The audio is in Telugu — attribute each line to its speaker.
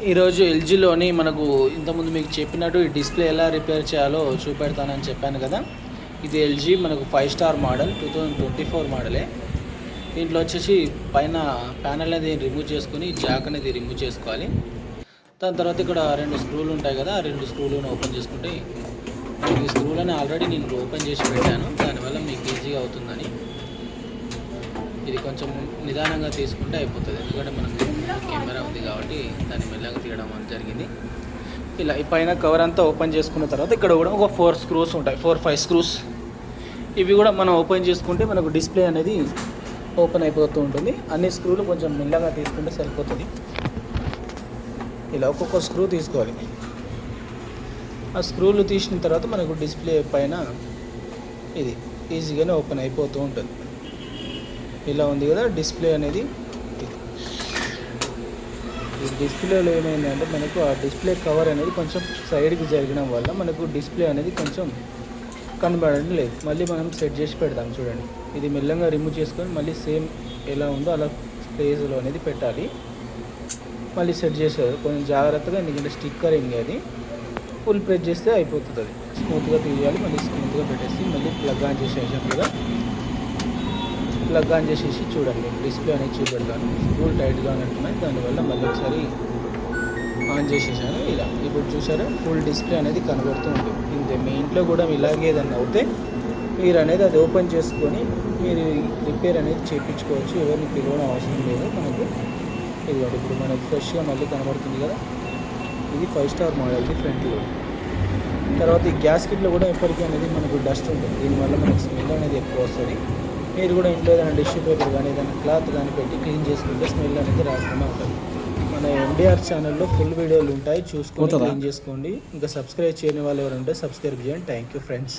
Speaker 1: ఈరోజు ఎల్జీలోని మనకు ఇంతకుముందు మీకు చెప్పినట్టు ఈ డిస్ప్లే ఎలా రిపేర్ చేయాలో చూపెడతానని చెప్పాను కదా. ఇది ఎల్జీ మనకు 5 స్టార్ మోడల్ 2024 మోడలే. దీంట్లో వచ్చేసి పైన ప్యానల్ అనేది రిమూవ్ చేసుకొని జాక్ అనేది రిమూవ్ చేసుకోవాలి. దాని తర్వాత ఇక్కడ 2 స్క్రూలు ఉంటాయి కదా, ఆ 2 స్క్రూలను ఓపెన్ చేసుకుంటే ఈ స్క్రూలను ఆల్రెడీ నేను ఓపెన్ చేసి పెట్టాను, దానివల్ల మీకు ఈజీగా అవుతుందని. ఇది కొంచెం నిదానంగా తీసుకుంటే అయిపోతుంది, ఎందుకంటే మనకు కెమెరా ఉంది కాబట్టి దాన్ని మెల్లగా తీయడం అనేది జరిగింది. ఇలా ఈ పైన కవర్ అంతా ఓపెన్ చేసుకున్న తర్వాత ఇక్కడ కూడా ఒక 4 స్క్రూస్ ఉంటాయి, 4-5 స్క్రూస్. ఇవి కూడా మనం ఓపెన్ చేసుకుంటే మనకు డిస్ప్లే అనేది ఓపెన్ అయిపోతూ ఉంటుంది. అన్ని స్క్రూలు కొంచెం మెల్లగా తీసుకుంటే సరిపోతుంది. ఇలా ఒక్కొక్క స్క్రూ తీసుకోవాలి. ఆ స్క్రూలు తీసిన తర్వాత మనకు డిస్ప్లే పైన ఇది ఈజీగానే ఓపెన్ అయిపోతూ ఉంటుంది. ఇలా ఉంది కదా డిస్ప్లే అనేది. ఈ డిస్ప్లేలో ఏమైందంటే మనకు ఆ డిస్ప్లే కవర్ అనేది కొంచెం సైడ్కి జరిగడం వల్ల మనకు డిస్ప్లే అనేది కొంచెం కనబడడం లేదు. మళ్ళీ మనం సెట్ చేసి పెడతాం చూడండి. ఇది మెల్లగా రిమూవ్ చేసుకొని మళ్ళీ సేమ్ ఎలా ఉందో అలా స్పేస్లో అనేది పెట్టాలి. మళ్ళీ సెట్ చేసేది కొంచెం జాగ్రత్తగా, ఎందుకంటే స్టిక్కరింగ్ అది ఫుల్ ప్రెస్ చేస్తే అయిపోతుంది. అది స్మూత్గా తీయాలి. మళ్ళీ స్మూత్గా పెట్టేసి మళ్ళీ ప్లగ్ ఆన్ చేసేసినట్టుగా ప్లగ్ ఆన్ చేసేసి చూడండి, డిస్ప్లే అనేది చూపెడతాను. స్క్రూలు టైట్గా ఉన్నట్టున్నాయి, దానివల్ల మళ్ళీ ఒకసారి ఆన్ చేసేసాను. ఇలా ఇప్పుడు చూసారా ఫుల్ డిస్ప్లే అనేది కనబడుతూ ఉంటుంది. ఇంతే, మీ ఇంట్లో కూడా ఇలాగే ఏదన్నా అవుతే మీరు అనేది అది ఓపెన్ చేసుకొని మీరు రిపేర్ అనేది చేయించుకోవచ్చు. ఎవరిని పిలవడం అవసరం లేదు మనకు. ఇది ఇప్పుడు మనకు ఫ్రెష్గా మళ్ళీ కనబడుతుంది కదా. ఇది 5 స్టార్ మోడల్ది ఫ్రంట్లో. తర్వాత ఈ గ్యాస్ కిట్లో కూడా ఎప్పటికీ అనేది మనకు డస్ట్ ఉంటుంది, దీనివల్ల మనకు స్మెల్ అనేది ఎక్కువ వస్తుంది. మీరు కూడా ఇంట్లో ఏదైనా టిష్యూ పేపర్ కానీ ఏదైనా క్లాత్ కానీ పెట్టి క్లీన్ చేసుకుంటే స్మెల్ అనేది రాకుండా ఉంటుంది. మన MDR ఛానల్లో ఫుల్ వీడియోలు ఉంటాయి, చూసుకొని క్లీన్ చేసుకోండి. ఇంకా సబ్స్క్రైబ్ చేయని వాళ్ళు ఎవరు ఉంటే సబ్స్క్రైబ్ చేయండి. Thank you friends.